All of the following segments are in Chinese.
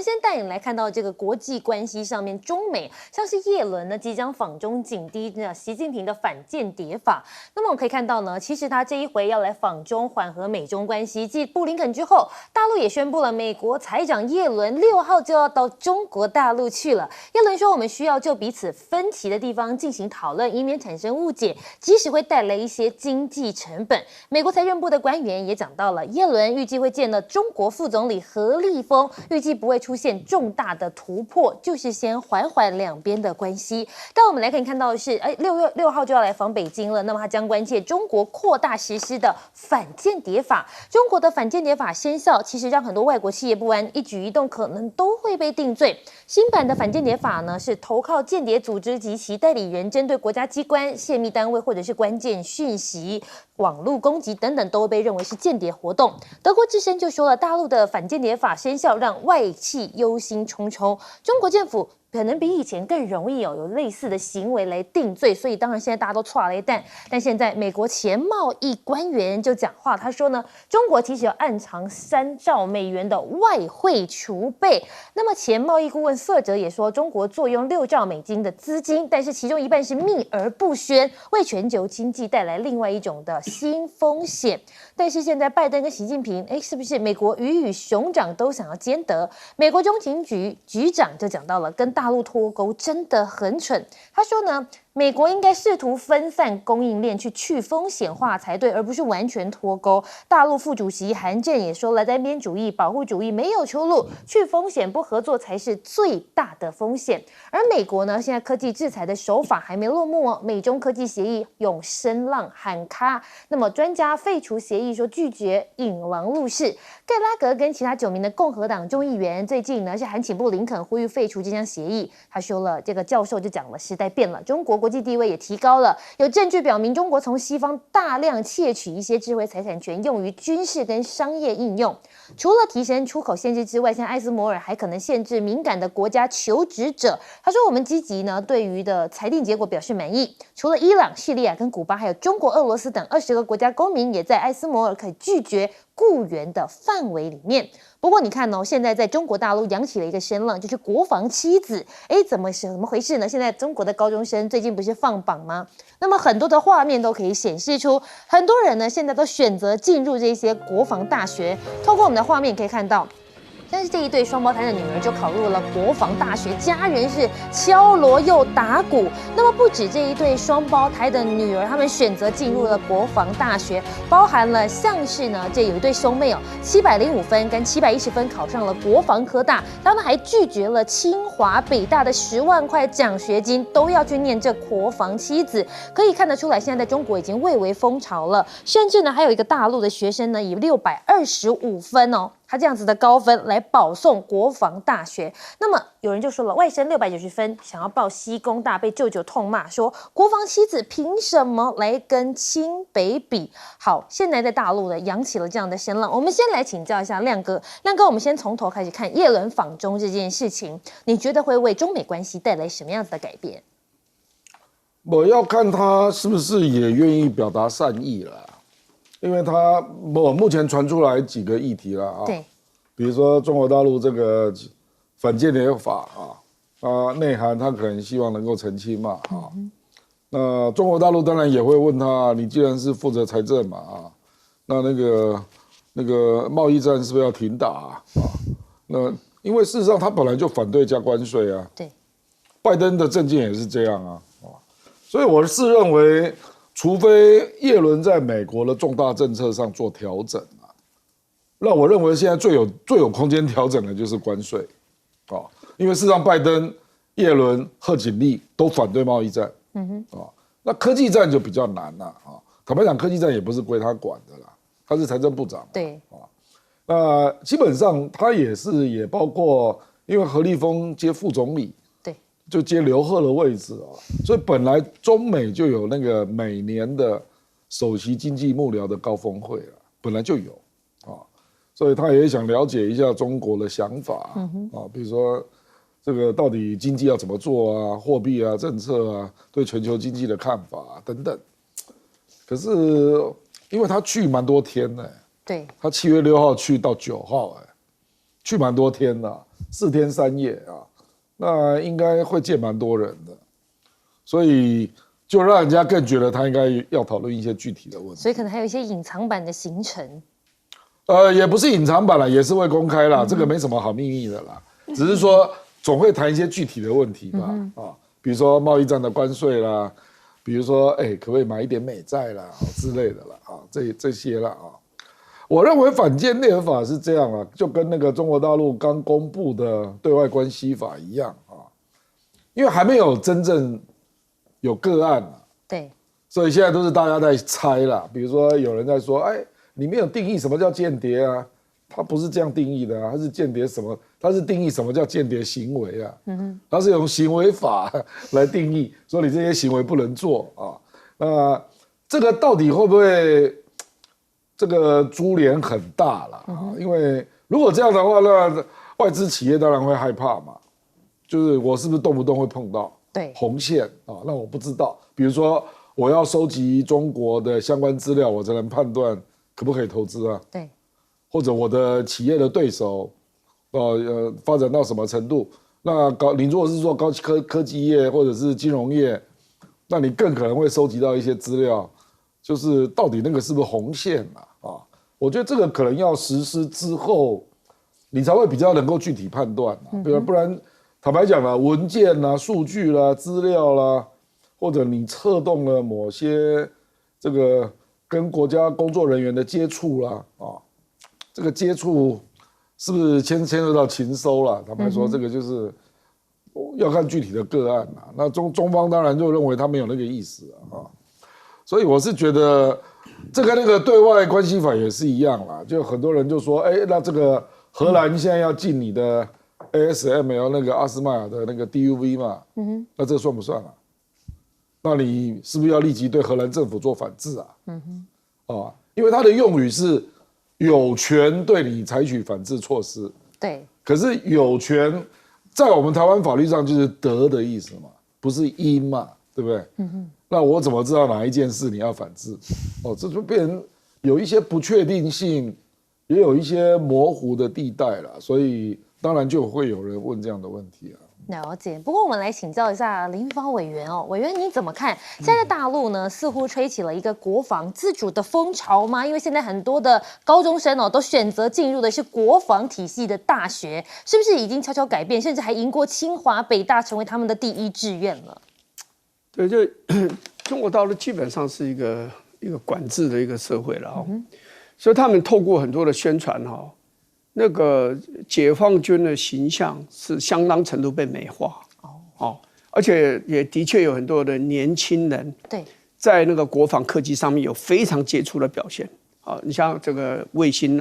们先带你来看到这个国际关系上面，中美像是叶伦呢即将访中紧逼习近平的反间谍法。那么我们可以看到呢，其实他这一回要来访中缓和美中关系，继布林肯之后，大陆也宣布了，美国财长叶伦6号就要到中国大陆去了。叶伦说，我们需要就彼此分歧的地方进行讨论，以免产生误解，即使会带来一些经济成本。美国财政部的官员也讲到了，叶伦预计会见了中国副总理何立峰，预计不会出现重大的突破，就是先缓缓两边的关系。但我们来看到的是，6号就要来访北京了，那么他将关切中国扩大实施的反间谍法。中国的反间谍法生效，其实让很多外国企业不安，一举一动可能都会被定罪。新版的反间谍法呢，是投靠间谍组织及其代理人，针对国家机关、泄密单位或者是关键讯息、网络攻击等等，都会被认为是间谍活动。德国之声就说了，大陆的反间谍法生效，让外企忧心忡忡。中国政府可能比以前更容易有类似的行为来定罪，所以当然现在大家都剉了一蛋。但现在美国前贸易官员就讲话，他说呢，中国其实有暗藏3兆美元的外汇储备。那么前贸易顾问瑟哲也说，中国坐拥6兆美金的资金，但是其中一半是秘而不宣，为全球经济带来另外一种的新风险。但是现在拜登跟习近平，是不是美国鱼与熊掌都想要兼得？美国中情局局长就讲到了，跟大陆脱钩真的很蠢。他说呢，美国应该试图分散供应链，去风险化才对，而不是完全脱钩。大陆副主席韩正也说了，单边主义、保护主义没有出路，去风险不合作才是最大的风险。而美国呢，现在科技制裁的手法还没落幕哦，美中科技协议用声浪喊卡。那么专家废除协议，说拒绝引狼入室。盖拉格跟其他9名的共和党众议员最近呢是函请布林肯呼吁废除这项协议。他说了，这个教授就讲了，时代变了，中国国际地位也提高了，有证据表明中国从西方大量窃取一些智慧财产权，用于军事跟商业应用。除了提升出口限制之外，现在艾斯摩尔还可能限制敏感的国家求职者。他说，我们积极呢对于的裁定结果表示满意。除了伊朗、叙利亚跟古巴，还有中国、俄罗斯等20个国家公民也在艾斯摩尔可以拒绝雇员的范围里面。不过你看哦，现在在中国大陆扬起了一个声浪，就是国防妻子。怎么回事呢？现在中国的高中生最近不是放榜吗？那么很多的画面都可以显示出，很多人呢现在都选择进入这些国防大学。透过我们的画面可以看到，但是这一对双胞胎的女儿就考入了国防大学，家人是敲锣又打鼓。那么不止这一对双胞胎的女儿，他们选择进入了国防大学，包含了像是呢，这有一对兄妹705分跟710分考上了国防科大，他们还拒绝了清华、北大的10万块奖学金，都要去念这国防妻子。可以看得出来，现在在中国已经蔚为风潮了，甚至呢还有一个大陆的学生呢，以625分他这样子的高分来保送国防大学。那么有人就说了，外甥690分想要报西工大，被舅舅痛骂说国防妻子凭什么来跟清北比？好，现在在大陆呢扬起了这样的声浪。我们先来请教一下亮哥，我们先从头开始看叶伦访中这件事情，你觉得会为中美关系带来什么样子的改变？我要看他是不是也愿意表达善意了。因为我目前传出来几个议题了啊，对，比如说中国大陆这个反间谍法内涵他可能希望能够澄清嘛那中国大陆当然也会问他，你既然是负责财政嘛那个贸易战是不是要停打那因为事实上他本来就反对加关税啊，对，拜登的政见也是这样所以我是认为。除非叶伦在美国的重大政策上做调整那我认为现在最有空间调整的就是关税因为事实上拜登、叶伦、贺锦丽都反对贸易战那科技战就比较难了坦白讲，科技战也不是归他管的啦，他是财政部长对那基本上他也包括，因为何立峰接副总理。就接刘鹤的位置所以本来中美就有那个每年的首席经济幕僚的高峰会本来就有所以他也想了解一下中国的想法比如说这个到底经济要怎么做货币政策对全球经济的看法等等。可是因为他去蛮多天的，对，他7月6号去到9号去蛮多天的4天3夜啊，那应该会见蛮多人的，所以就让人家更觉得他应该要讨论一些具体的问题。所以可能还有一些隐藏版的行程。也不是隐藏版啦，也是会公开啦，这个没什么好秘密的啦，只是说总会谈一些具体的问题吧，比如说贸易战的关税啦，比如说可不可以买一点美债啦之类的啦，这些啦啊。我认为反间谍法是这样啦，就跟那个中国大陆刚公布的对外关系法一样啊，因为还没有真正有个案嘛，对，所以现在都是大家在猜啦，比如说有人在说，你没有定义什么叫间谍啊，他不是这样定义的啊，他是间谍什么？他是定义什么叫间谍行为啊？他是用行为法来定义，说你这些行为不能做啊。那这个到底会不会这个株连很大了啊？因为如果这样的话，那外资企业当然会害怕嘛，就是我是不是动不动会碰到红线啊？那我不知道，比如说我要收集中国的相关资料，我才能判断可不可以投资啊？对，或者我的企业的对手，发展到什么程度？那你如果是做高科技业或者是金融业，那你更可能会收集到一些资料，就是到底那个是不是红线啊？我觉得这个可能要实施之后，你才会比较能够具体判断不然坦白讲啦，文件啦、数据啦、资料啦，或者你策动了某些这个跟国家工作人员的接触啦，这个接触是不是牵涉到情收啦？坦白说，这个就是要看具体的个案啦。那中方当然就认为他没有那个意思啊，所以我是觉得这跟那个对外关系法也是一样啦。就很多人就说，那这个荷兰现在要禁你的 ASML 那个阿斯麦尔的那个 DUV 嘛，那这算不算啊？那你是不是要立即对荷兰政府做反制啊？因为它的用语是有权对你采取反制措施，对。可是有权在我们台湾法律上就是得的意思嘛，不是应嘛，对不对？那我怎么知道哪一件事你要反制？这就变成有一些不确定性，也有一些模糊的地带了，所以当然就会有人问这样的问题啊。了解，不过我们来请教一下林玉芳委员哦，委员你怎么看？现在大陆呢似乎吹起了一个国防自主的风潮吗？因为现在很多的高中生都选择进入的是国防体系的大学，是不是已经悄悄改变，甚至还赢过清华、北大，成为他们的第一志愿了？对，就中国大陆基本上是一个管制的一个社会了所以他们透过很多的宣传那个解放军的形象是相当程度被美化而且也的确有很多的年轻人在那个国防科技上面有非常杰出的表现你像这个卫星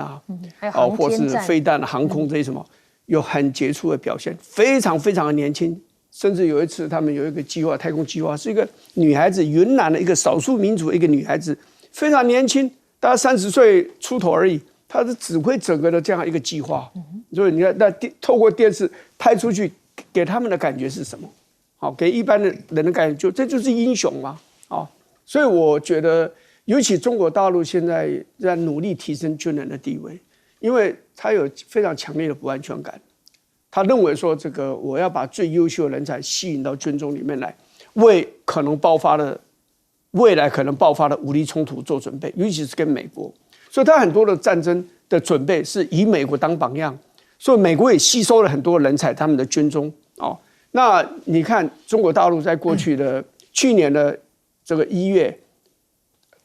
或是飞弹、航空这些什么，有很杰出的表现，非常非常的年轻。甚至有一次，他们有一个计划，太空计划，是一个女孩子，云南的一个少数民族的一个女孩子，非常年轻，大概30岁出头而已。她是指挥整个的这样一个计划，所以你看，那透过电视拍出去，给他们的感觉是什么？给一般的人的感觉，这就是英雄嘛！所以我觉得，尤其中国大陆现在在努力提升军人的地位，因为他有非常强烈的不安全感。他认为说，这个我要把最优秀的人才吸引到军中里面来，为未来可能爆发的武力冲突做准备，尤其是跟美国。所以他很多的战争的准备是以美国当榜样，所以美国也吸收了很多人才他们的军中那你看中国大陆在过去的去年的这个1月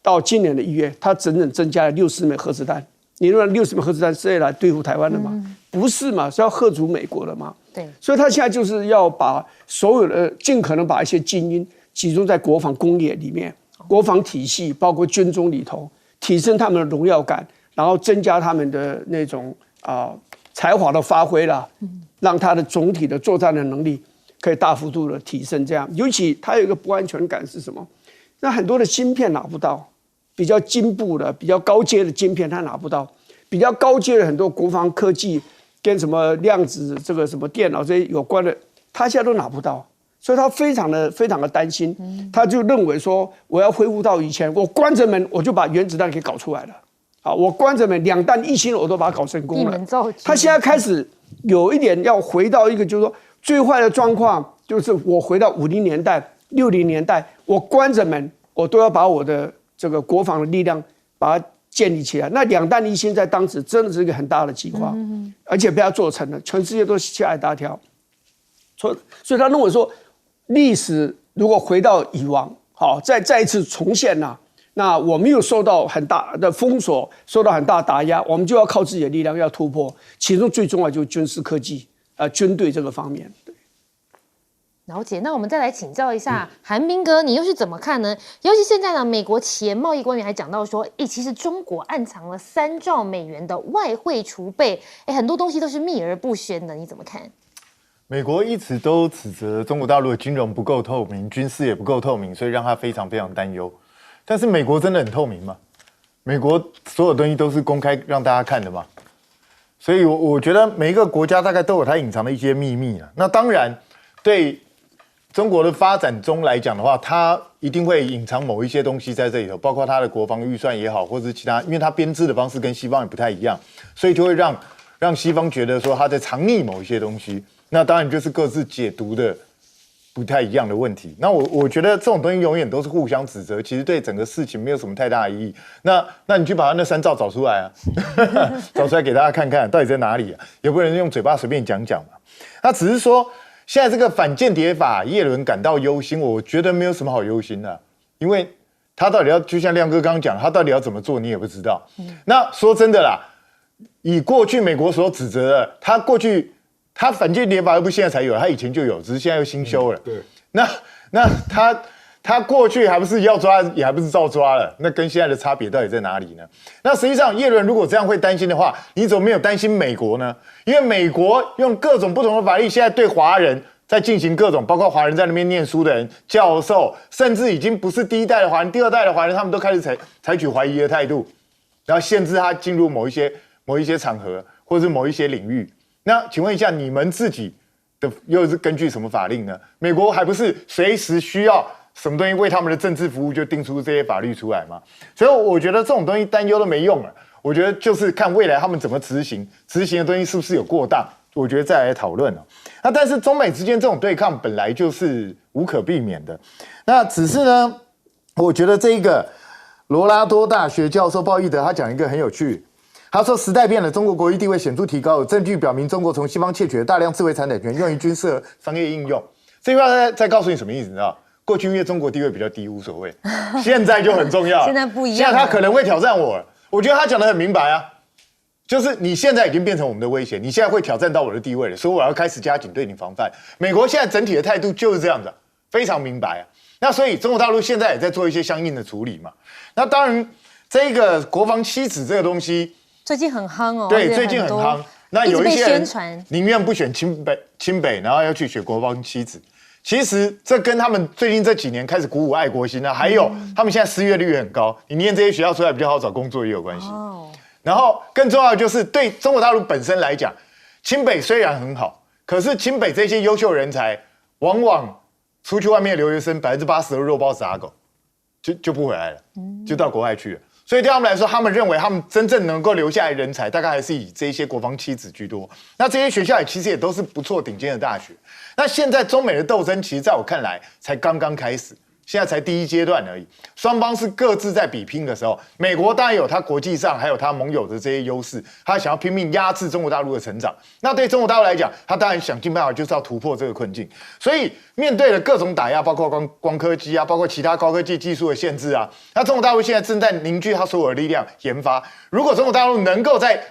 到今年的1月，它整整增加了60枚核子弹。你认为60枚核子弹是来对付台湾的吗？不是嘛，是要吓阻美国的嘛。对，所以他现在就是要把所有的尽可能把一些精英集中在国防工业里面、国防体系，包括军中里头，提升他们的荣耀感，然后增加他们的那种才华的发挥啦，让他的总体的作战的能力可以大幅度的提升。这样，尤其他有一个不安全感是什么？那很多的芯片拿不到。比较进步的、比较高阶的晶片，他拿不到；比较高阶的很多国防科技跟什么量子这个什么电脑这些有关的，他现在都拿不到，所以他非常的担心。他就认为说，我要恢复到以前，我关着门我就把原子弹给搞出来了。啊，我关着门2弹1星我都把它搞成功了。闭门造车。他现在开始有一点要回到一个，就是说最坏的状况，就是我回到50年代、60年代，我关着门，我都要把我的这个国防的力量把它建立起来。那2弹1星在当时真的是一个很大的计划，而且被他做成了，全世界都吓一大跳。所以他认为说，历史如果回到以往，好，再一次重现呐、那我们又受到很大的封锁，受到很大的打压，我们就要靠自己的力量要突破。其中最重要就是军事科技，军队这个方面。对，了解。那我们再来请教一下韩彬哥，你又是怎么看呢？尤其现在呢，美国前贸易官员还讲到说，其实中国暗藏了3兆美元的外汇储备，很多东西都是秘而不宣的，你怎么看？美国一直都指责中国大陆的金融不够透明，军事也不够透明，所以让他非常非常担忧。但是美国真的很透明吗？美国所有东西都是公开让大家看的吗？所以我觉得每一个国家大概都有它隐藏的一些秘密啊。那当然，对中国的发展中来讲的话，它一定会隐藏某一些东西在这里头，包括它的国防预算也好，或者是其他，因为它编制的方式跟西方也不太一样，所以就会让西方觉得说它在藏匿某一些东西。那当然就是各自解读的不太一样的问题。那我觉得这种东西永远都是互相指责，其实对整个事情没有什么太大的意义。那你去把他那3兆找出来啊，找出来给大家看看到底在哪里啊，也不能用嘴巴随便讲讲嘛。那只是说现在这个反间谍法，叶伦感到忧心，我觉得没有什么好忧心的，因为他到底要就像亮哥刚刚讲，他到底要怎么做你也不知道。那说真的啦，以过去美国所指责的，他反间谍法又不是现在才有，他以前就有，只是现在又新修了。对，那他过去还不是要抓，也还不是照抓了，那跟现在的差别到底在哪里呢？那实际上叶伦如果这样会担心的话，你怎么没有担心美国呢？因为美国用各种不同的法律，现在对华人在进行各种，包括华人在那边念书的人、教授，甚至已经不是第1代的华人、第2代的华人，他们都开始采取怀疑的态度，然后限制他进入某一些场合或者是某一些领域。那请问一下，你们自己的又是根据什么法令呢？美国还不是随时需要什么东西为他们的政治服务，就定出这些法律出来吗？所以我觉得这种东西担忧都没用了。我觉得就是看未来他们怎么执行，执行的东西是不是有过当，我觉得再来讨论了。那但是中美之间这种对抗本来就是无可避免的。那只是呢，我觉得这一个罗拉多大学教授鲍义德他讲一个很有趣。他说：“时代变了，中国国际地位显著提高，有证据表明中国从西方窃取了大量智慧财产权，用于军事商业应用。”这句话在告诉你什么意思？你知道？过去因为中国地位比较低，无所谓，现在就很重要。现在不一样，现在他可能会挑战我了。我觉得他讲得很明白啊，就是你现在已经变成我们的威胁，你现在会挑战到我的地位了，所以我要开始加紧对你防范。美国现在整体的态度就是这样子，非常明白啊。那所以中国大陆现在也在做一些相应的处理嘛。那当然，这个国防七子这个东西。最近很夯哦，对，最近很夯。那有一些人宁愿不选清北，然后要去选国防七子。其实这跟他们最近这几年开始鼓舞爱国心啊，还有他们现在失业率也很高，你念这些学校出来比较好找工作也有关系。然后更重要的就是对中国大陆本身来讲，清北虽然很好，可是清北这些优秀人才，往往出去外面的留学生80%都肉包子打狗，就不回来了，就到国外去了。所以对他们来说，他们认为他们真正能够留下来的人才，大概还是以这些国防七子居多。那这些学校其实也都是不错顶尖的大学。那现在中美的斗争，其实在我看来才刚刚开始，现在才第一阶段而已。双方是各自在比拼的时候，美国当然有它国际上还有它盟友的这些优势，他想要拼命压制中国大陆的成长。那对中国大陆来讲，他当然想尽办法就是要突破这个困境。所以面对了各种打压，包括光科技啊，包括其他高科技技术的限制啊，那中国大陆现在正在凝聚它所有的力量研发。如果中国大陆能够在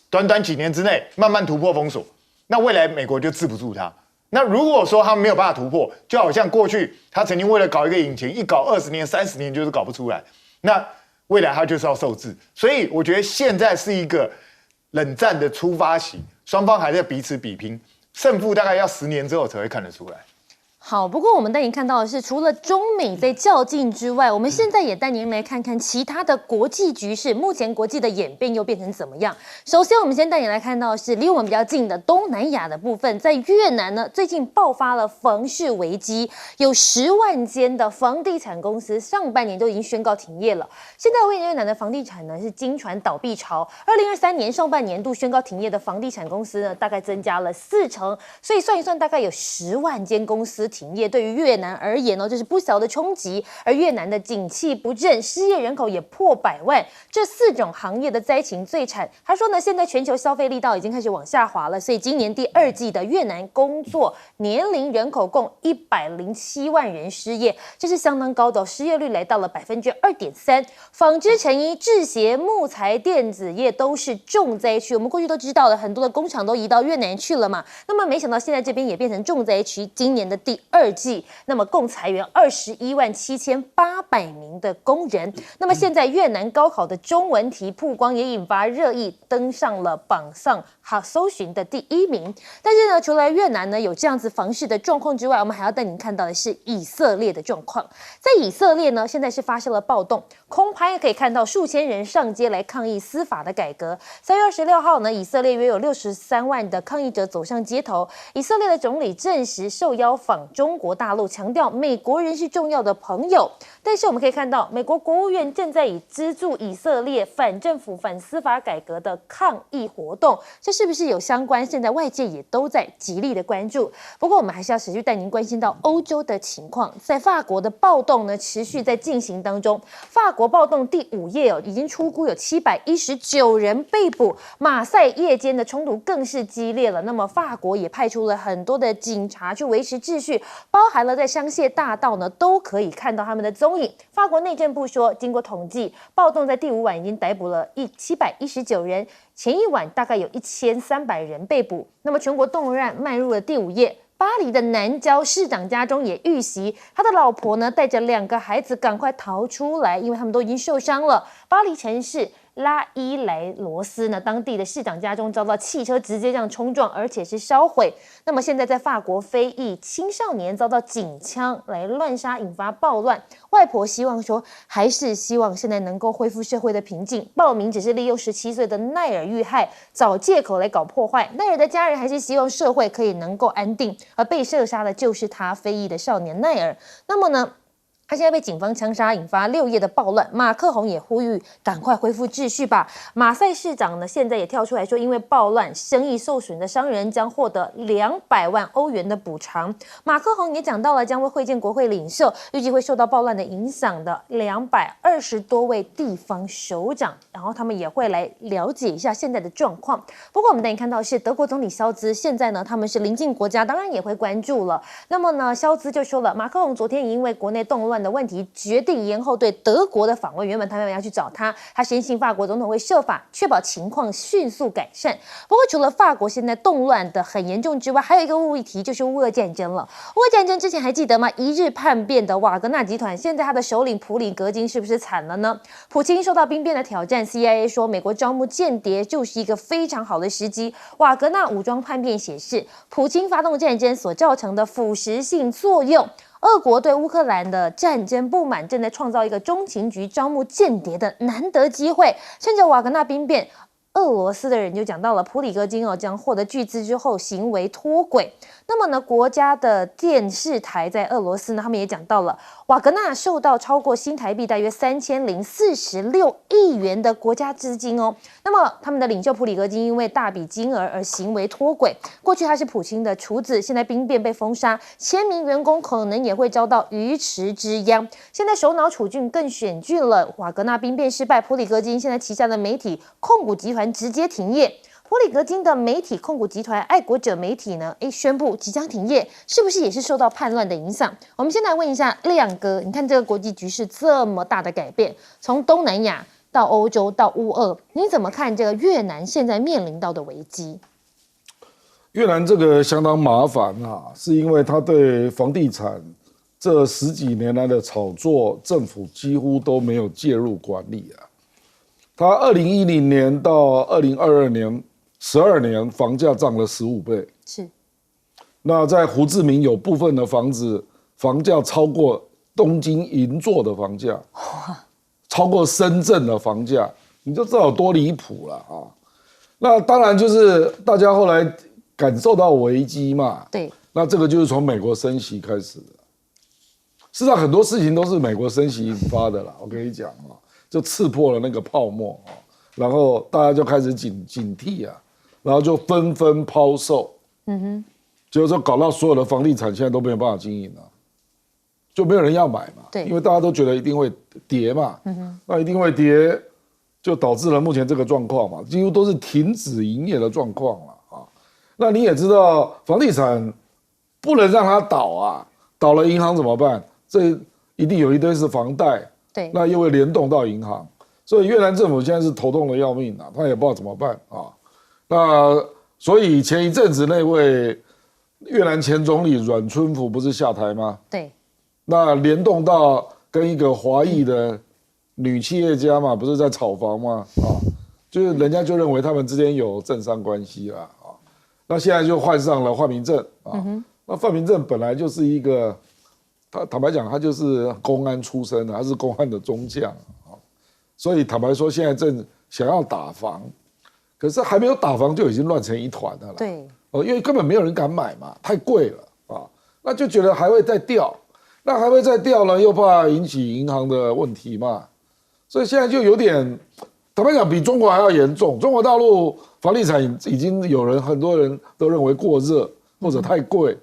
短短几年之内慢慢突破封锁，那未来美国就治不住它。那如果说他没有办法突破，就好像过去他曾经为了搞一个引擎，一搞20年、30年就是搞不出来，那未来他就是要受制。所以我觉得现在是一个冷战的出发期，双方还在彼此比拼，胜负大概要10年之后才会看得出来。好，不过我们带您看到的是，除了中美在较劲之外，我们现在也带您来看看其他的国际局势，目前国际的演变又变成怎么样？首先，我们先带您来看到的是离我们比较近的东南亚的部分，在越南呢，最近爆发了房市危机，有10万间的房地产公司上半年都已经宣告停业了。现在越南的房地产呢是经传倒闭潮，2023年上半年度宣告停业的房地产公司呢，大概增加了40%，所以算一算，大概有10万间公司停业，对于越南而言呢，这是不小的冲击。而越南的景气不振，失业人口也破100万，这4种行业的灾情最惨。他说呢，现在全球消费力道已经开始往下滑了，所以今年第2季的越南工作年龄人口共107万人失业，这是相当高的，失业率来到了2.3%。纺织、成衣、制鞋、木材、电子业都是重灾区。我们过去都知道了，很多的工厂都移到越南去了嘛，那么没想到现在这边也变成重灾区。今年的第2季，那么共裁员217800名的工人。那么现在越南高考的中文题曝光，也引发热议，登上了榜上好搜寻的第1名。但是呢，除了越南呢有这样子房市的状况之外，我们还要带您看到的是以色列的状况。在以色列呢，现在是发生了暴动，空拍可以看到数千人上街来抗议司法的改革。3月26号呢，以色列约有63万的抗议者走上街头。以色列的总理证实受邀访中国大陆，强调美国人是重要的朋友。但是我们可以看到，美国国务院正在以资助以色列反政府、反司法改革的抗议活动，这是不是有相关？现在外界也都在极力的关注。不过我们还是要持续带您关心到欧洲的情况。在法国的暴动呢，持续在进行当中。法国暴动第5夜已经初估有719人被捕。马赛夜间的冲突更是激烈了。那么法国也派出了很多的警察去维持秩序，包含了在香榭大道呢都可以看到他们的踪影。法国内政部说，经过统计，暴动在第5晚已经逮捕了719人，前一晚大概有1300人被捕。那么全国动乱迈入了第5夜。巴黎的南郊市长家中也遇袭，他的老婆呢带着2个孩子赶快逃出来，因为他们都已经受伤了。巴黎城市拉伊莱罗斯呢，当地的市长家中遭到汽车直接这样冲撞，而且是烧毁。那么现在在法国非裔青少年遭到警枪来乱杀，引发暴乱。外婆希望说，还是希望现在能够恢复社会的平静。暴民只是利用17岁的奈尔遇害，找借口来搞破坏。奈尔的家人还是希望社会可以能够安定，而被射杀的就是他非裔的少年奈尔。那么呢？他现在被警方枪杀，引发6夜的暴乱。马克宏也呼吁赶快恢复秩序吧。马赛市长呢，现在也跳出来说，因为暴乱生意受损的商人将获得200万欧元的补偿。马克宏也讲到了，将会会见国会领袖，预计会受到暴乱的影响的220多位地方首长，然后他们也会来了解一下现在的状况。不过我们等你看到的是德国总理肖兹，现在呢他们是邻近国家，当然也会关注了。那么呢，肖兹就说了，马克宏昨天因为国内动乱的问题，决定延后对德国的访问。原本他们要去找他，他深信法国总统会设法确保情况迅速改善。不过，除了法国现在动乱的很严重之外，还有一个议题就是乌俄战争了。乌俄战争之前还记得吗？一日叛变的瓦格纳集团，现在他的首领普里格金是不是惨了呢？普京受到兵变的挑战 ，CIA 说美国招募间谍就是一个非常好的时机。瓦格纳武装叛变显示，普京发动战争所造成的腐蚀性作用。俄国对乌克兰的战争不满，正在创造一个中情局招募间谍的难得机会。趁着瓦格纳兵变，俄罗斯的人就讲到了普里戈金将获得巨资之后行为脱轨。那么呢，国家的电视台在俄罗斯呢，他们也讲到了瓦格纳受到超过新台币大约3046亿元的国家资金哦。那么他们的领袖普里戈金因为大笔金额而行为脱轨，过去他是普京的厨子，现在兵变被封杀，千名员工可能也会遭到鱼池之殃。现在首脑处境更险峻了，瓦格纳兵变失败，普里戈金现在旗下的媒体控股集团直接停业。普里戈金的媒体控股集团爱国者媒体呢，宣布即将停业，是不是也是受到叛乱的影响？我们先来问一下亮哥，你看这个国际局势这么大的改变，从东南亚到欧洲到乌俄，你怎么看这个越南现在面临到的危机？越南这个相当麻烦啊，是因为他对房地产这10几年来的炒作，政府几乎都没有介入管理啊。他2010年到2022年12年房价涨了15倍，是。那在胡志明有部分的房子房价超过东京银座的房价，超过深圳的房价，你就知道有多离谱了啊！那当然就是大家后来感受到危机嘛，对，那这个就是从美国升息开始的。事实上很多事情都是美国升息引发的啦，我跟你讲啊，就刺破了那个泡沫啊，然后大家就开始警惕啊，然后就纷纷抛售，结果说搞到所有的房地产现在都没有办法经营了，就没有人要买嘛，对，因为大家都觉得一定会跌嘛，那一定会跌，就导致了目前这个状况嘛，几乎都是停止营业的状况了啊。那你也知道，房地产不能让它倒啊，倒了银行怎么办？这一定有一堆是房贷，对，那又会联动到银行，所以越南政府现在是头痛的要命啊，他也不知道怎么办啊。那所以前一阵子那位越南前总理阮春福不是下台吗？对，那联动到跟一个华裔的女企业家嘛，不是在炒房吗？啊，就是人家就认为他们之间有政商关系啦啊。那现在就换上了范明正啊，那范明正本来就是一个。他坦白讲，他就是公安出身的，他是公安的中将啊，所以坦白说，现在正想要打房，可是还没有打房就已经乱成一团了啦。对，因为根本没有人敢买嘛，太贵了啊，那就觉得还会再掉，那还会再掉呢，又怕引起银行的问题嘛，所以现在就有点，坦白讲，比中国还要严重。中国大陆房地产已经很多人都认为过热或者太贵。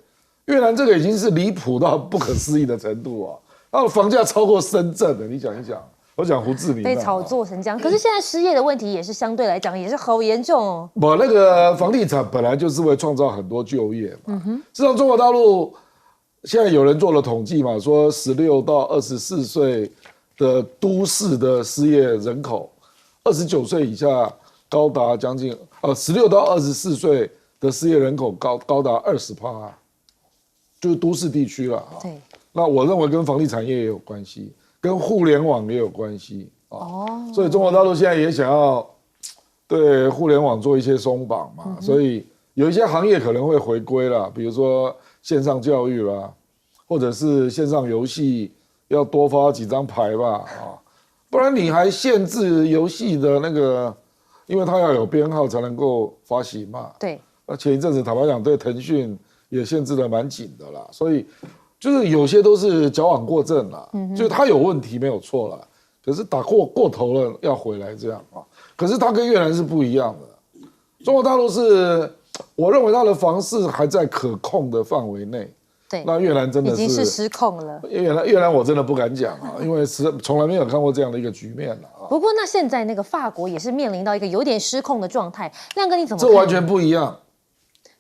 越南这个已经是离谱到不可思议的程度啊！它的房价超过深圳的，你想一想，我讲胡志明被炒作成这样，可是现在失业的问题也是相对来讲也是好严重哦。不，那个房地产本来就是会创造很多就业嘛。事实上，中国大陆现在有人做了统计嘛，说16到24岁的都市的失业人口，29岁以下高达将近16到24岁的失业人口高达20%。就是都市地区了啊。对，那我认为跟房地产业也有关系，跟互联网也有关系啊。所以中国大陆现在也想要对互联网做一些松绑嘛，所以有一些行业可能会回归啦，比如说线上教育啦，或者是线上游戏要多发几张牌吧啊，不然你还限制游戏的那个，因为它要有编号才能够发行嘛。对，那前一阵子坦白讲，对腾讯也限制的蛮紧的啦，所以就是有些都是矫枉过正啦，就是他有问题没有错啦，可是打过头了要回来这样啊。可是他跟越南是不一样的，中国大陆是我认为它的房市还在可控的范围内，对，那越南真的已经是失控了。越南我真的不敢讲啊，因为从来没有看过这样的一个局面啊。不过那现在那个法国也是面临到一个有点失控的状态，亮哥你怎么看？这完全不一样。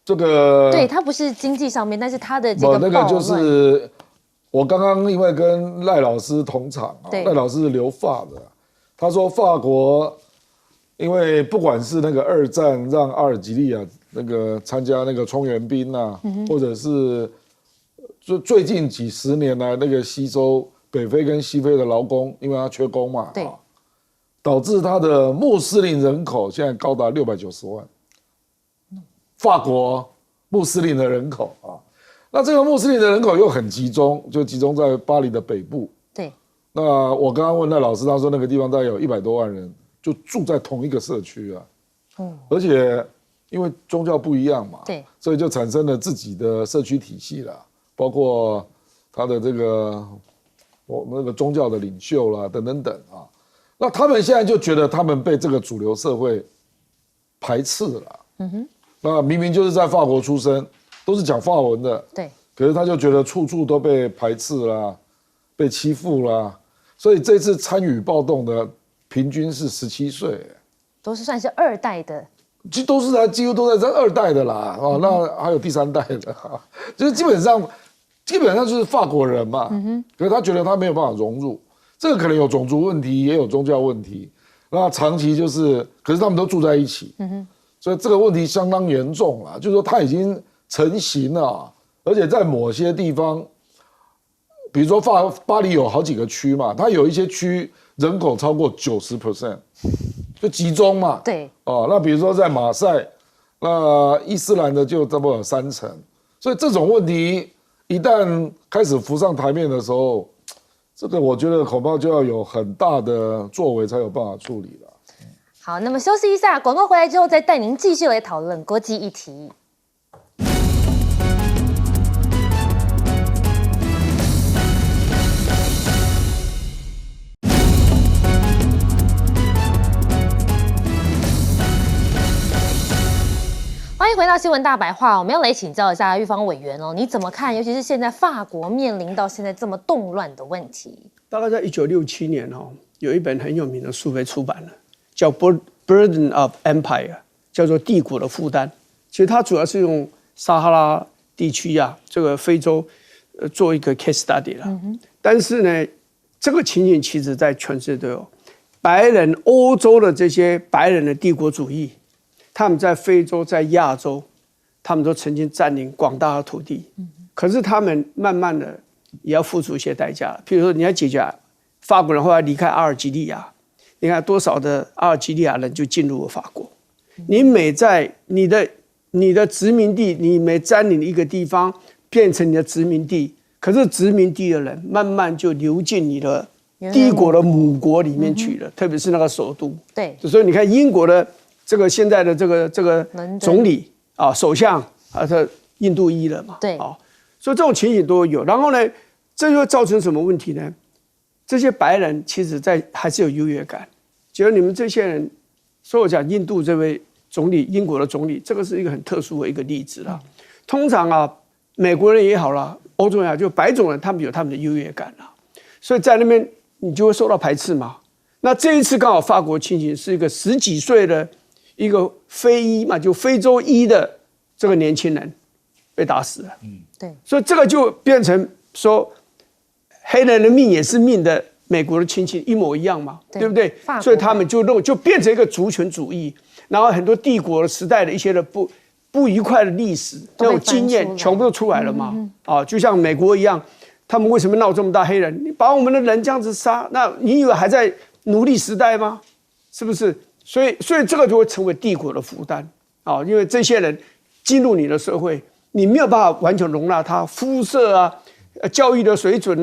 这个对，它不是经济上面，但是它的这个那个就是我刚刚因为跟赖老师同场啊，赖老师是留法的，他说法国因为不管是那个二战让阿尔及利亚那个参加那个充援兵啊，或者是就最近几十年来那个吸收北非跟西非的劳工，因为他缺工嘛，对，导致他的穆斯林人口现在高达690万。法国穆斯林的人口啊，那这个穆斯林的人口又很集中，就集中在巴黎的北部。对，那我刚刚问那老师，他说那个地方大概有100多万人，就住在同一个社区啊。而且因为宗教不一样嘛，对，所以就产生了自己的社区体系啦，包括他的这个我们那个宗教的领袖啦，等等等啊。那他们现在就觉得他们被这个主流社会排斥了。那明明就是在法国出生，都是讲法文的，对，可是他就觉得处处都被排斥啦，被欺负啦，所以这次参与暴动的平均是17岁，都是算是2代的，几乎都在这2代的啦，那还有第3代的，就是基本上就是法国人嘛，可是他觉得他没有办法融入，这个可能有种族问题，也有宗教问题，那长期就是，可是他们都住在一起，所以这个问题相当严重了，就是说它已经成型了，而且在某些地方，比如说巴黎有好几个区嘛，它有一些区人口超过90%，就集中嘛。对。那比如说在马赛，那伊斯兰的就差不多有3成，所以这种问题一旦开始浮上台面的时候，这个我觉得恐怕就要有很大的作为才有办法处理了。好，那么休息一下，广告回来之后再带您继续来讨论国际议题。欢迎回到新闻大白话，我们要来请教一下玉芳委员哦，你怎么看？尤其是现在法国面临到现在这么动乱的问题。大概在1967年有一本很有名的书被出版了，叫《Burden of Empire》，叫做《帝国的负担》。其实它主要是用撒哈拉地区这个非洲做一个 case study 啦。但是呢，这个情景其实在全世界都有，白人欧洲的这些白人的帝国主义。他们在非洲、在亚洲，他们都曾经占领广大的土地，可是他们慢慢的也要付出一些代价。譬如说，你要解决法国人后来离开阿尔及利亚，你看多少的阿尔及利亚人就进入了法国。你每在你的殖民地，你每占领一个地方变成你的殖民地，可是殖民地的人慢慢就流进你的帝国的母国里面去了，特别是那个首都。对，所以你看英国的。这个现在的这个总理首相他印度裔了嘛？对，所以这种情形都有。然后呢，这就会造成什么问题呢？这些白人其实还是有优越感，觉得你们这些人，所以我讲印度这位总理，英国的总理，这个是一个很特殊的一个例子啦。通常美国人也好啦，欧洲人也好，就白种人他们有他们的优越感啦，所以在那边你就会受到排斥嘛。那这一次刚好法国情形是一个10几岁的。一个非裔嘛，就非洲裔的这个年轻人被打死了。对，所以这个就变成说，黑人的命也是命的，美国的亲戚一模一样嘛，对不对？所以他们就变成一个族群主义，然后很多帝国时代的一些的不愉快的历史那种经验全部都出来了嘛。就像美国一样，他们为什么闹这么大黑人？你把我们的人这样子杀，那你以为还在奴隶时代吗？是不是？所以这个就会成为帝国的负担因为这些人进入你的社会，你没有办法完全容纳他肤色教育的水准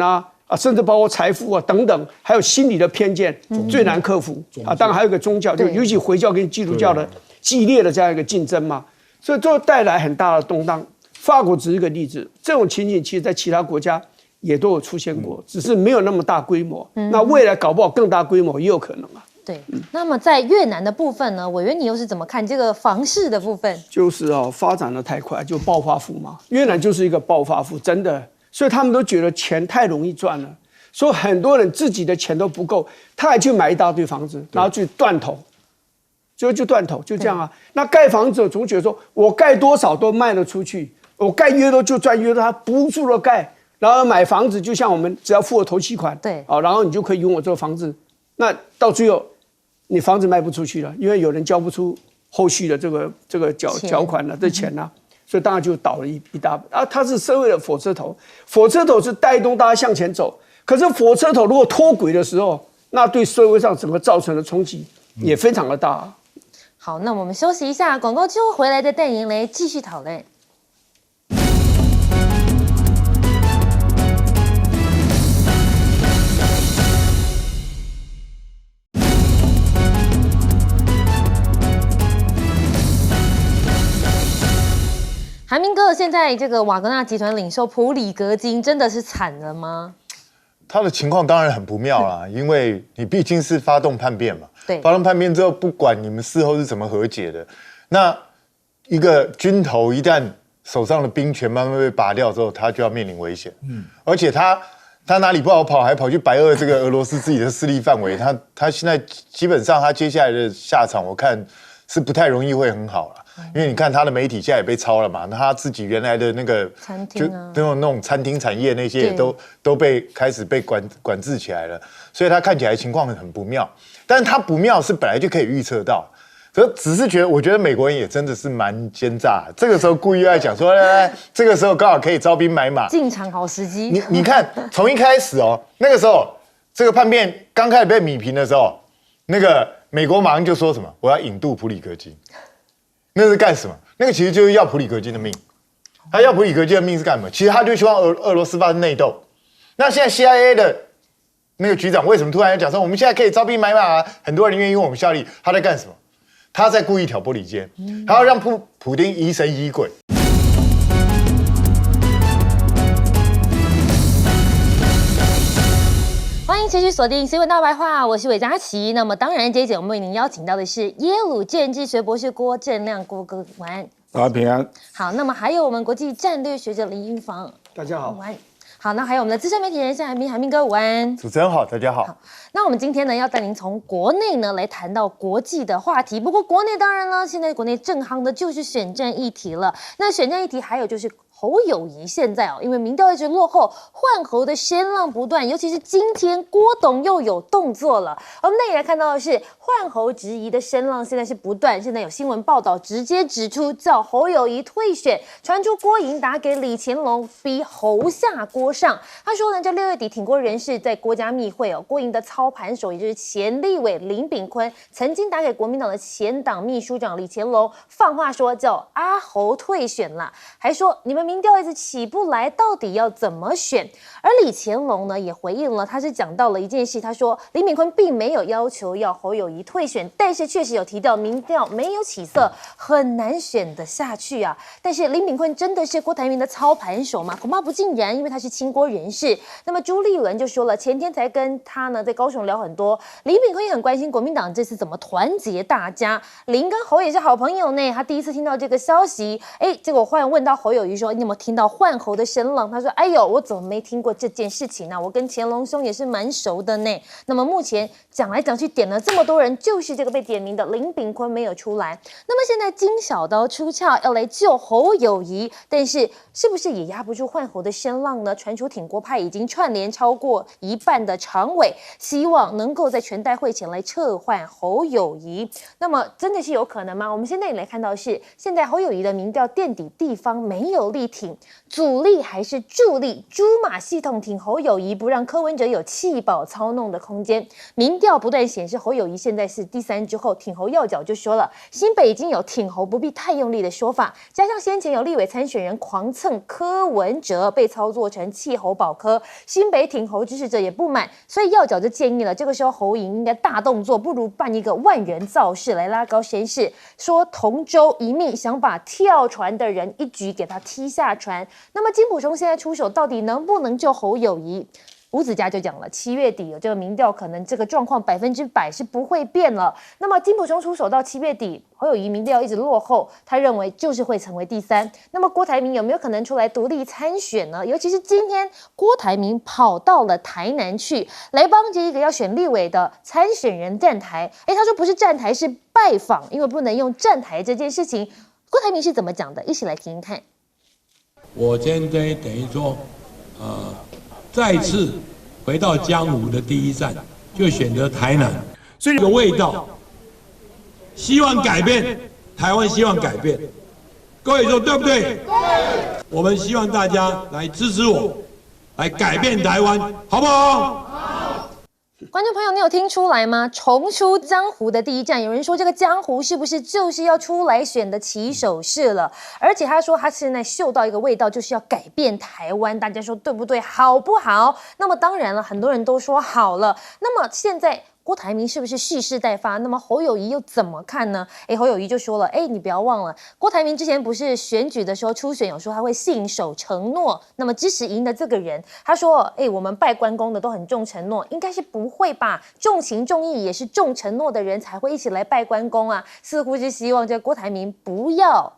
甚至包括财富等等，还有心理的偏见最难克服当然还有一个宗教，就尤其回教跟基督教的激烈的这样一个竞争嘛，所以就带来很大的动荡。法国只是一个例子，这种情景其实在其他国家也都有出现过，只是没有那么大规模。那未来搞不好更大规模也有可能对，那么在越南的部分呢，委员你又是怎么看这个房市的部分？就是发展的太快，就暴发户嘛。越南就是一个暴发户，真的，所以他们都觉得钱太容易赚了，所以很多人自己的钱都不够，他还去买一大堆房子，然后去断头，就断头，就这样那盖房子总觉得说我盖多少都卖得出去，我盖越多就赚越多，他不住的盖，然后买房子就像我们只要付了头期款，对，然后你就可以拥有这个房子，那到最后。你房子卖不出去了，因为有人交不出后续的这个缴款了，这钱所以当然就倒了一大把它是社会的火车头，火车头是带动大家向前走。可是火车头如果脱轨的时候，那对社会上整个造成的冲击也非常的大。好，那我们休息一下，广告之后回来再带您来继续讨论。韩明哥，现在这个瓦格纳集团领袖普里格金真的是惨了吗？他的情况当然很不妙啦，因为你毕竟是发动叛变嘛。对，发动叛变之后，不管你们事后是怎么和解的，那一个军头一旦手上的兵权慢慢被拔掉之后，他就要面临危险。而且他哪里不好跑，还跑去白俄这个俄罗斯自己的势力范围。他现在基本上他接下来的下场，我看是不太容易会很好了。因为你看他的媒体现在也被抄了嘛，那他自己原来的那个餐厅就那种餐厅产业那些也都开始被管制起来了，所以他看起来情况很不妙。但是他不妙是本来就可以预测到，只是我觉得美国人也真的是蛮奸诈，这个时候故意要讲说，来，这个时候刚好可以招兵买马，进场好时机。你看从一开始那个时候这个叛变刚开始被弭平的时候，那个美国马上就说什么我要引渡普里格金。那是干什么？那个其实就是要普里格金的命，他要普里格基的命是干什么？其实他就希望俄罗斯发生内斗。那现在 CIA 的那个局长为什么突然要讲说我们现在可以招兵买马啊？很多人愿意为我们效力，他在干什么？他在故意挑拨离间，他要让普丁疑神疑鬼。欢迎持续锁定新闻大白话，我是韦佳琪。那么当然，这一节我们为您邀请到的是耶鲁政治学博士郭正亮郭哥，晚安。大家平安。好，那么还有我们国际战略学者林英芳，大家好。晚安。好，那还有我们的资深媒体人夏海明哥，午安。主持人好，大家好。那我们今天呢，要带您从国内呢来谈到国际的话题。不过国内当然呢，现在国内正夯的就是选战议题了。那选战议题还有就是侯友宜现在因为民调一直落后，换侯的声浪不断，尤其是今天郭董又有动作了。我们那里来看到的是换侯质疑的声浪现在是不断，现在有新闻报道直接指出叫侯友宜退选，传出郭营打给李乾隆逼侯下郭上。他说呢，这6月底挺郭人士在郭家密会郭营的操盘手也就是前立委林炳坤曾经打给国民党的前党秘书长李乾隆，放话说叫阿侯退选啦，还说你们民调一直起不来，到底要怎么选？而李乾隆呢也回应了，他是讲到了一件事，他说林炳坤并没有要求要侯友宜退选，但是确实有提到民调没有起色，很难选得下去啊。但是林炳坤真的是郭台铭的操盘手吗？恐怕不尽然，因为他是亲郭人士。那么朱立伦就说了，前天才跟他呢在高雄聊很多，林炳坤也很关心国民党这次怎么团结大家。林跟侯也是好朋友呢，他第一次听到这个消息，结果忽然问到侯友宜说，你有没有听到换侯的声浪？他说，哎呦，我怎么没听过这件事情呢？我跟乾隆兄也是蛮熟的呢。那么目前讲来讲去点了这么多人，就是这个被点名的林炳坤没有出来。那么现在金小刀出鞘要来救侯友宜，但是是不是也压不住换侯的声浪呢？传出挺郭派已经串联超过一半的常委，希望能够在全代会前来撤换侯友宜。那么真的是有可能吗？我们现在也来看到是，现在侯友宜的民调垫底地方没有力挺，主力还是助力，猪马系统挺侯友宜，不让柯文哲有弃保操弄的空间。民调不断显示侯友宜现在是第3之后，挺侯要角就说了，新北已经有挺侯不必太用力的说法，加上先前有立委参选人狂蹭柯文哲被操作成弃侯保柯，新北挺侯支持者也不满，所以要角就建议了，这个时候侯营应该大动作，不如办一个万人造势来拉高声势，说同舟一命，想把跳船的人一举给他踢下船。那么金溥聪现在出手，到底能不能救侯友宜？吴子嘉就讲了，7月底有这个民调，可能这个状况100%是不会变了。那么金溥聪出手到7月底，侯友宜民调一直落后，他认为就是会成为第3。那么郭台铭有没有可能出来独立参选呢？尤其是今天郭台铭跑到了台南去，来帮这一个要选立委的参选人站台。他说不是站台，是拜访，因为不能用站台这件事情。郭台铭是怎么讲的？一起来听听看。我今天等于说，再次回到江湖的第一站，就选择台南，所以有味道，希望改变台湾，希望改变。各位说对不对？对。我们希望大家来支持我，来改变台湾，好不好？观众朋友，你有听出来吗？重出江湖的第一站，有人说这个江湖是不是就是要出来选的起手式了？而且他说他现在嗅到一个味道，就是要改变台湾。大家说对不对？好不好？那么当然了，很多人都说好了。那么现在郭台铭是不是蓄势待发？那么侯友宜又怎么看呢？侯友宜就说了，你不要忘了，郭台铭之前不是选举的时候初选有说他会信守承诺，那么支持赢的这个人，他说，我们拜关公的都很重承诺，应该是不会吧？重情重义也是重承诺的人才会一起来拜关公啊，似乎是希望这郭台铭不要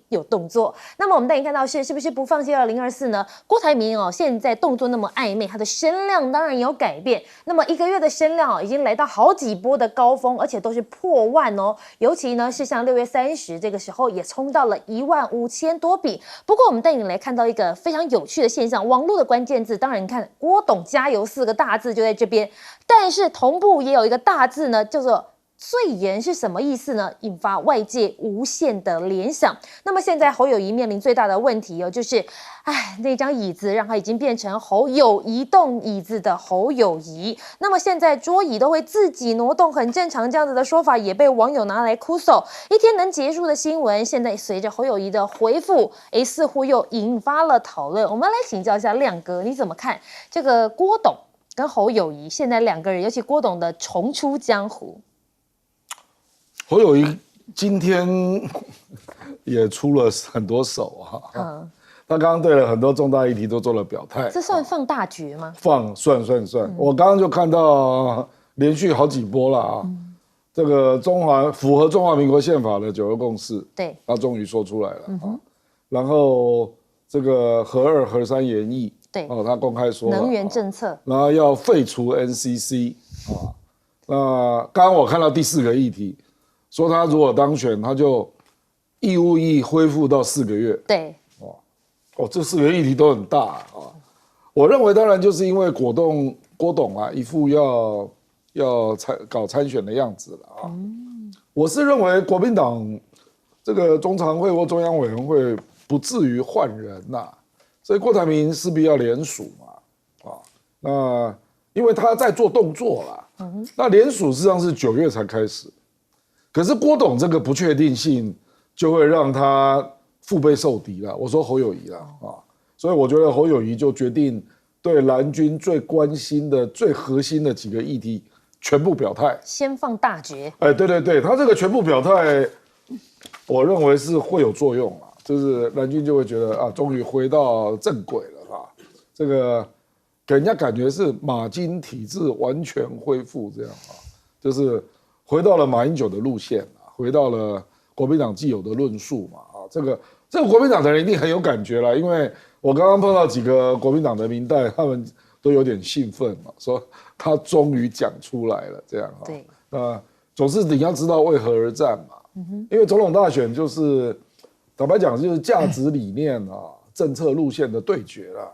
有动作。那么我们带你看到是不是不放弃2024呢？郭台铭现在动作那么暧昧，他的声量当然有改变。那么1个月的声量已经来到好几波的高峰，而且都是破万哦。尤其呢是像6月30这个时候也冲到了15000多笔。不过我们带你来看到一个非常有趣的现象，网络的关键字，当然你看郭董加油4个大字就在这边，但是同步也有一个大字呢，叫做最严是什么意思呢？引发外界无限的联想。那么现在侯友宜面临最大的问题就是，那张椅子让他已经变成侯友移动椅子的侯友宜。那么现在桌椅都会自己挪动，很正常，这样子的说法也被网友拿来哭诉。一天能结束的新闻，现在随着侯友宜的回复，似乎又引发了讨论。我们来请教一下亮哥，你怎么看这个郭董跟侯友宜现在两个人，尤其郭董的重出江湖？侯友宜今天也出了很多手啊，他刚刚对了很多重大议题都做了表态，这算放大决吗？算，我刚刚就看到连续好几波了啊，这个符合中华民国宪法的9·2共识，对，他终于说出来了啊，然后这个核2、核3研议，对，他公开说了能源政策，然后要废除 NCC 啊，那刚刚我看到第4个议题。说他如果当选，他就义务役恢复到4个月。对，这4个议题都很大啊。我认为当然就是因为郭董啊一副要搞参选的样子了啊。我是认为国民党这个中常会或中央委员会不至于换人呐，所以郭台铭势必要联署嘛。那因为他在做动作啦，那联署实际上是9月才开始。可是郭董这个不确定性就会让他腹背受敌了。我说侯友宜了啊，所以我觉得侯友宜就决定对蓝军最关心的、最核心的几个议题全部表态，先放大决。对，他这个全部表态，我认为是会有作用啊，就是蓝军就会觉得终于回到正轨了啊，这个给人家感觉是马金体制完全恢复这样啊，就是回到了马英九的路线啊，回到了国民党既有的论述嘛啊，这个国民党的人一定很有感觉啦，因为我刚刚碰到几个国民党的民代，他们都有点兴奋嘛，说他终于讲出来了这样啊。对，总是你要知道为何而战嘛，因为总统大选就是坦白讲就是价值理念啊、政策路线的对决啦，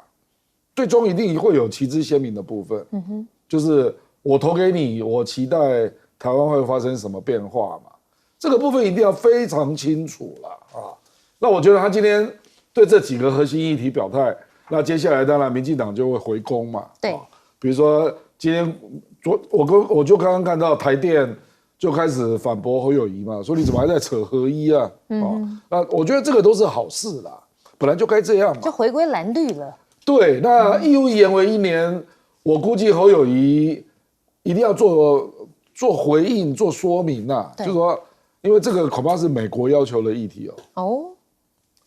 最终一定会有旗帜鲜明的部分，就是我投给你，我期待台湾会发生什么变化嘛？这个部分一定要非常清楚啦啊！那我觉得他今天对这几个核心议题表态，那接下来当然民进党就会回攻嘛。对，比如说今天我就刚刚看到台电就开始反驳侯友宜嘛，说你怎么还在扯合一啊？那我觉得这个都是好事啦，本来就该这样嘛，就回归蓝绿了。对，那义务延为1年，我估计侯友宜一定要做回应、做说明呐，就是说，因为这个恐怕是美国要求的议题哦。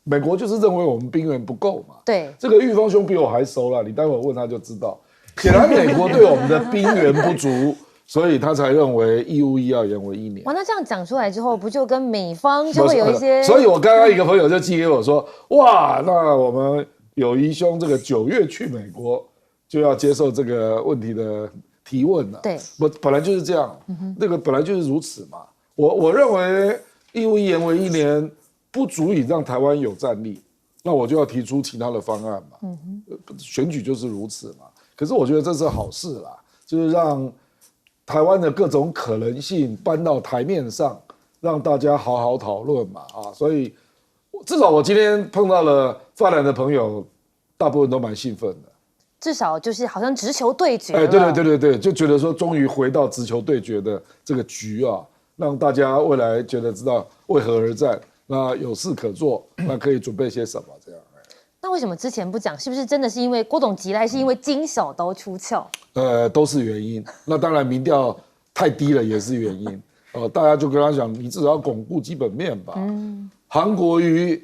美国就是认为我们兵源不够嘛。对，这个玉峰兄比我还熟了，你待会儿问他就知道。显然美国对我们的兵源不足，所以他才认为义务役要延为1年。哇，那这样讲出来之后，不就跟美方就会有一些？所以我刚刚一个朋友就寄给我说，哇，那我们友谊兄这个9月去美国就要接受这个问题的提问了。对，本来就是这样，那个本来就是如此嘛。我认为义务役延为1年不足以让台湾有战力，那我就要提出其他的方案嘛。选举就是如此嘛。可是我觉得这是好事啦，就是让台湾的各种可能性搬到台面上，让大家好好讨论嘛。所以至少我今天碰到了泛蓝的朋友，大部分都蛮兴奋的。至少就是好像直球对决了。对，就觉得说终于回到直球对决的这个局啊，让大家未来觉得知道为何而战，那有事可做，那可以准备些什么这样。那为什么之前不讲？是不是真的是因为郭董急来，是因为金小刀出鞘？都是原因。那当然民调太低了也是原因。大家就跟他讲，你至少要巩固基本面吧。韩国瑜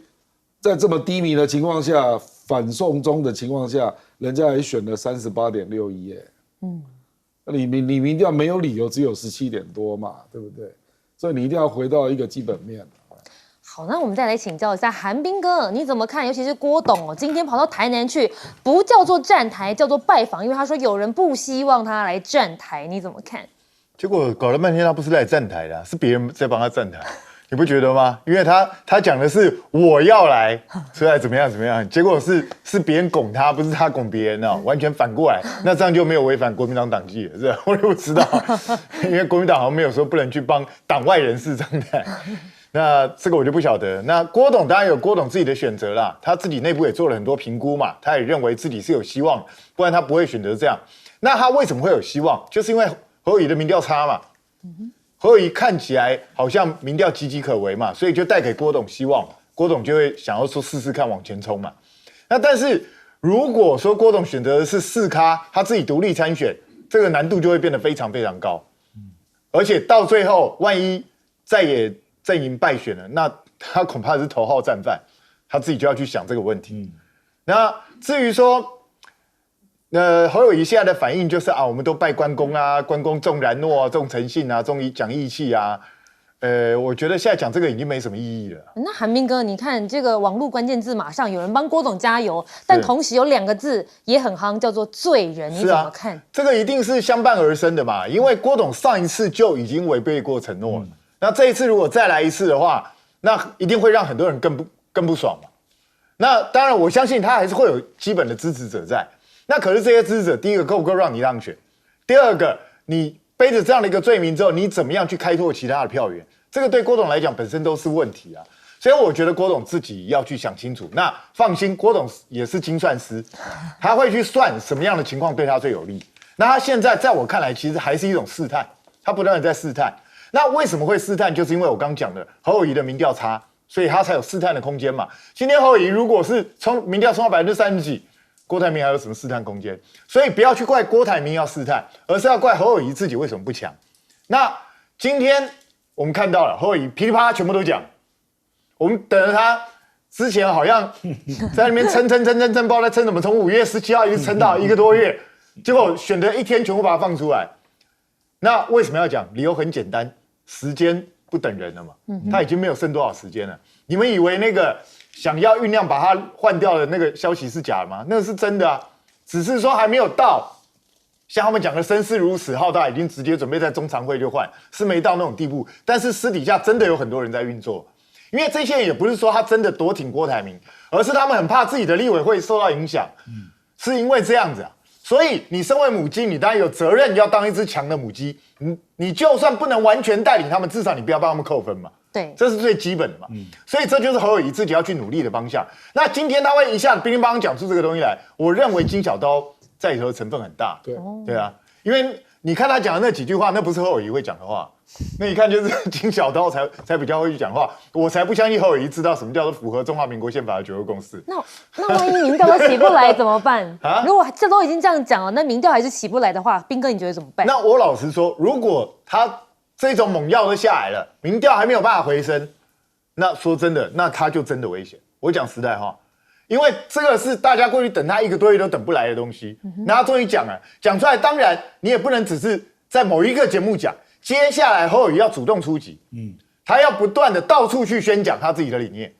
在这么低迷的情况下，反送中的情况下，人家还选了38.61你民调没有理由只有17点多嘛，对不对？所以你一定要回到一个基本面。好，那我们再来请教一下韩彬哥，你怎么看？尤其是郭董今天跑到台南去，不叫做站台，叫做拜访，因为他说有人不希望他来站台，你怎么看？结果搞了半天，他不是来站台的，是别人在帮他站台。你不觉得吗？因为他讲的是我要来，出来怎么样，结果是别人拱他，不是他拱别人哦，完全反过来，那这样就没有违反国民党党纪了，是吧？我也不知道，因为国民党好像没有说不能去帮党外人士站台。那这个我就不晓得。那郭董当然有郭董自己的选择啦，他自己内部也做了很多评估嘛，他也认为自己是有希望，不然他不会选择这样。那他为什么会有希望？就是因为侯友宜的民调差嘛。侯友宜看起来好像民调岌岌可危嘛，所以就带给郭董希望，郭董就会想要说试试看往前冲嘛。那但是如果说郭董选择的是4咖，他自己独立参选，这个难度就会变得非常非常高，而且到最后万一再也阵营败选了，那他恐怕是头号战犯，他自己就要去想这个问题。那至于说。侯友宜现在的反应就是啊，我们都拜关公啊，关公重然诺、重诚信啊，重讲义气啊。我觉得现在讲这个已经没什么意义了。那韩冰哥，你看这个网络关键字，马上有人帮郭董加油，但同时有2个字也很夯，叫做罪人，你怎么看？这个一定是相伴而生的嘛，因为郭董上一次就已经违背过承诺了，那这一次如果再来一次的话，那一定会让很多人更不爽嘛。那当然，我相信他还是会有基本的支持者在。那可是这些支持者，第一个够不够让你当选？第二个，你背着这样的一个罪名之后，你怎么样去开拓其他的票源？这个对郭董来讲本身都是问题啊。所以我觉得郭董自己要去想清楚。那放心，郭董也是精算师，他会去算什么样的情况对他最有利。那他现在在我看来，其实还是一种试探，他不断的在试探。那为什么会试探？就是因为我刚讲的侯友宜的民调差，所以他才有试探的空间嘛。今天侯友宜如果是民调冲到30%几。郭台铭还有什么试探空间？所以不要去怪郭台铭要试探，而是要怪侯友宜自己为什么不强。那今天我们看到了侯友宜噼里啪啦全部都讲，我们等着他之前好像在那边撑，不知道在撑什么，从5月17号一直撑到1个多月，结果选择1天全部把它放出来。那为什么要讲？理由很简单，时间不等人了嘛，他已经没有剩多少时间了。你们以为那个？想要酝酿把它换掉的那个消息是假的吗？那是真的啊，只是说还没有到像他们讲的声势如此浩大，已经直接准备在中常会就换，是没到那种地步。但是私底下真的有很多人在运作，因为这些人也不是说他真的多挺郭台铭，而是他们很怕自己的立委会受到影响，是因为这样子啊。所以你身为母鸡，你当然有责任要当一只强的母鸡。你就算不能完全带领他们，至少你不要帮他们扣分嘛。对，这是最基本的嘛。所以这就是侯友宜自己要去努力的方向。那今天他会一下乒乒乓乓讲出这个东西来，我认为金小刀在里头的成分很大。对啊，因为你看他讲的那几句话，那不是侯友宜会讲的话，那一看就是金小刀才比较会去讲话。我才不相信侯友宜知道什么叫做符合中华民国宪法的9二共识。那万一民调都起不来怎么办？如果这都已经这样讲了，那民调还是起不来的话，彬哥你觉得怎么办？那我老实说，如果他这种猛药都下来了，民调还没有办法回升，那说真的，那他就真的危险。我讲实在话，因为这个是大家过去等他1个多月都等不来的东西，那他终于讲了，讲出来，当然你也不能只是在某一个节目讲，接下来侯友宜要主动出击，他要不断的到处去宣讲他自己的理念，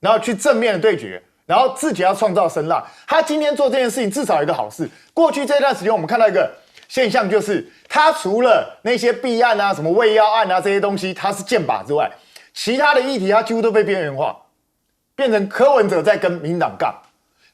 然后去正面的对决，然后自己要创造声浪。他今天做这件事情至少有一个好事，过去这段时间我们看到一个现象，就是他除了那些弊案啊、什么卫药案啊这些东西他是剑拔之外，其他的议题他几乎都被边缘化，变成柯文哲在跟民党杠。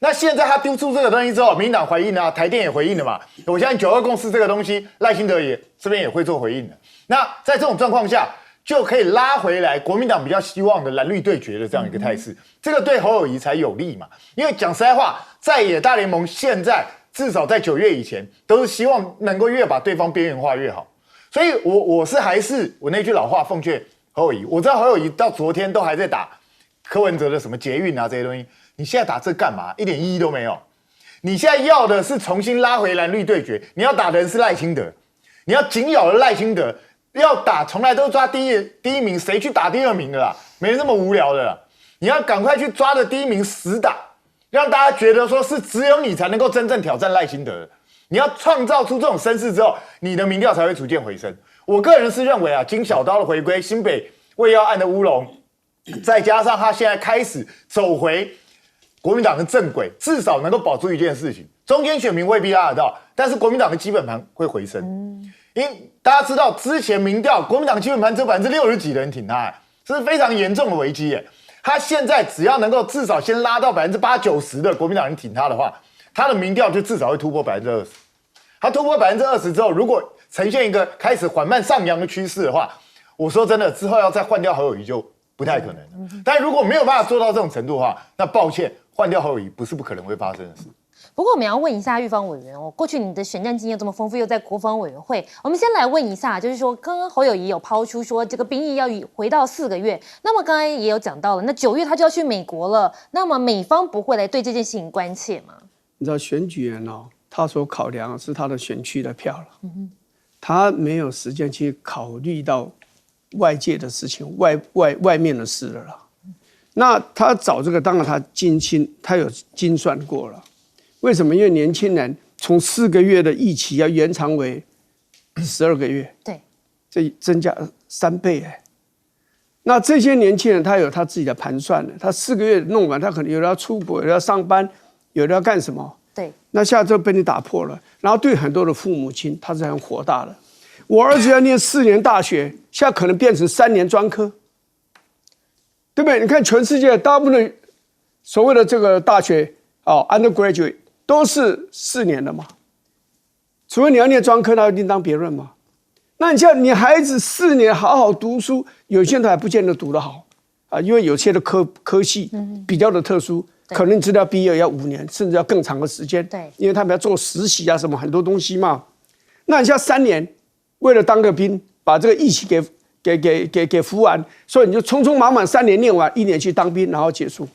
那现在他丢出这个东西之后，民党回应啊，台电也回应了嘛。我相信9二共识这个东西，赖清德也这边也会做回应的。那在这种状况下，就可以拉回来国民党比较希望的蓝绿对决的这样一个态势，这个对侯友宜才有利嘛。因为讲实在话，在野大联盟现在至少在9月以前，都是希望能够越把对方边缘化越好。所以我还是我那句老话奉劝侯友宜，我知道侯友宜到昨天都还在打柯文哲的什么捷运啊这些东西，你现在打这干嘛？一点意义都没有。你现在要的是重新拉回蓝绿对决，你要打的人是赖清德，你要紧咬了赖清德，要打从来都抓第一名，谁去打第2名的啦？没那么无聊的啦。你要赶快去抓着第1名死打，让大家觉得说是只有你才能够真正挑战赖清德的。你要创造出这种声势之后，你的民调才会逐渐回升。我个人是认为啊，金小刀的回归，新北卫药案的乌龙，再加上他现在开始走回国民党的正轨，至少能够保住一件事情：中间选民未必拉得到，但是国民党的基本盘会回升。因为大家知道，之前民调国民党基本盘只有60%几的人挺他，这是非常严重的危机耶。他现在只要能够至少先拉到80%、90%的国民党人挺他的话，他的民调就至少会突破20%。他突破20%之后，如果呈现一个开始缓慢上扬的趋势的话，我说真的，之后要再换掉侯友宜就不太可能了。但如果没有办法做到这种程度的话，那抱歉，换掉侯友宜不是不可能会发生的事。不过我们要问一下玉芳委员哦，过去你的选战经验这么丰富，又在国防委员会，我们先来问一下，就是说刚刚侯友宜有抛出说这个兵役要回到4个月，那么刚才也有讲到了，那9月他就要去美国了，那么美方不会来对这件事情关切吗？你知道选举人哦，他所考量的是他的选区的票了，他没有时间去考虑到外界的事情、外面的事了啦。那他找这个，当然他有精算过了。为什么？因为年轻人从4个月的役期要延长为12个月，对，这增加3倍哎。那这些年轻人他有他自己的盘算的，他4个月弄完，他可能有的要出国，有的要上班，有的要干什么？对。那现在就被你打破了，然后对很多的父母亲，他是很火大的。我儿子要念4年大学，现在可能变成3年专科，对不对？你看全世界大部分所谓的这个大学undergraduate 都是4年的嘛，除非你要念专科，那另当别论嘛。那你像你孩子4年好好读书，有些人还不见得读得好啊，因为有些的科系比较的特殊，可能你知道毕业要5年，甚至要更长的时间。对，因为他们要做实习啊，什么很多东西嘛。那你像3年，为了当个兵，把这个役期给服完，所以你就匆匆忙忙3年念完，1年去当兵，然后结束。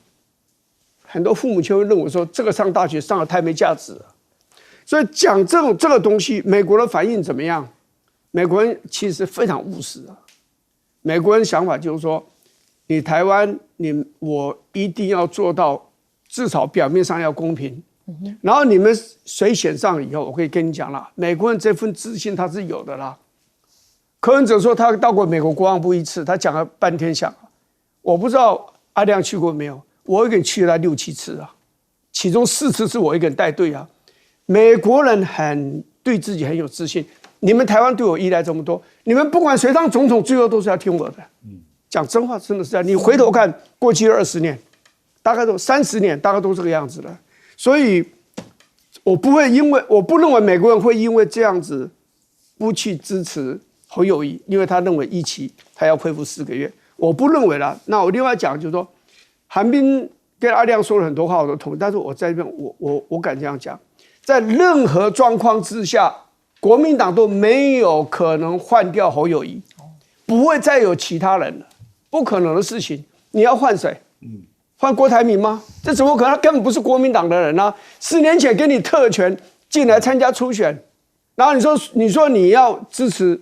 很多父母就会认为说，这个上大学上得太没价值了。所以讲这个东西，美国的反应怎么样？美国人其实非常务实啊。美国人想法就是说，你台湾，我一定要做到，至少表面上要公平。然后你们谁选上以后，我可以跟你讲了，美国人这份自信他是有的啦。柯文哲说他到过美国国防部1次，他讲了半天想，我不知道阿亮去过没有，我一个人去了6、7次啊，其中4次是我一个人带队啊。美国人对自己很有自信，你们台湾对我依赖这么多，你们不管谁当总统，最后都是要听我的。讲真话，真的是这样。你回头看过去20年，大概都30年，大概都这个样子了。所以，我不认为美国人会因为这样子不去支持侯友宜，因为他认为役期他要恢复4个月，我不认为啦。那我另外讲就是说，韩冰跟阿亮说了很多话，我都同意，但是我在这边我敢这样讲，在任何状况之下，国民党都没有可能换掉侯友宜，不会再有其他人了，不可能的事情。你要换谁？换郭台铭吗？这怎么可能？他根本不是国民党的人啊！4年前给你特权进来参加初选，然后你说你要支持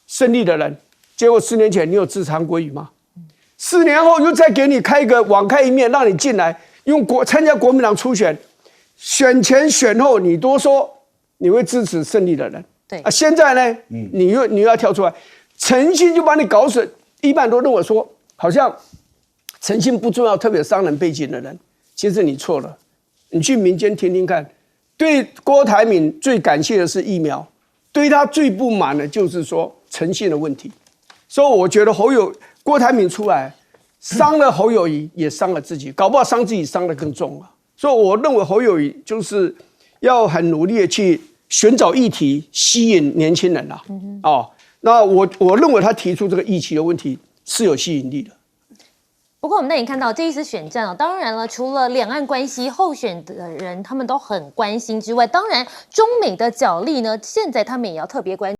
胜利的人，结果4年前你有支持韩国瑜吗？4年后又再给你网开一面，让你进来参加国民党初选，选前选后你多说你会支持胜利的人，对啊，现在呢，你又要跳出来，诚信就把你搞死。一般都认为说，好像诚信不重要，特别商人背景的人，其实你错了。你去民间听听看，对郭台铭最感谢的是疫苗，对他最不满的就是说诚信的问题。所以我觉得郭台铭出来伤了侯友宜，也伤了自己，搞不好伤自己伤得更重了。所以我认为侯友宜就是要很努力的去寻找议题，吸引年轻人啦。那我认为他提出这个役期的问题是有吸引力的。不过我们那里看到这一次选战当然了，除了两岸关系候选的人他们都很关心之外，当然中美的角力呢，现在他们也要特别关注。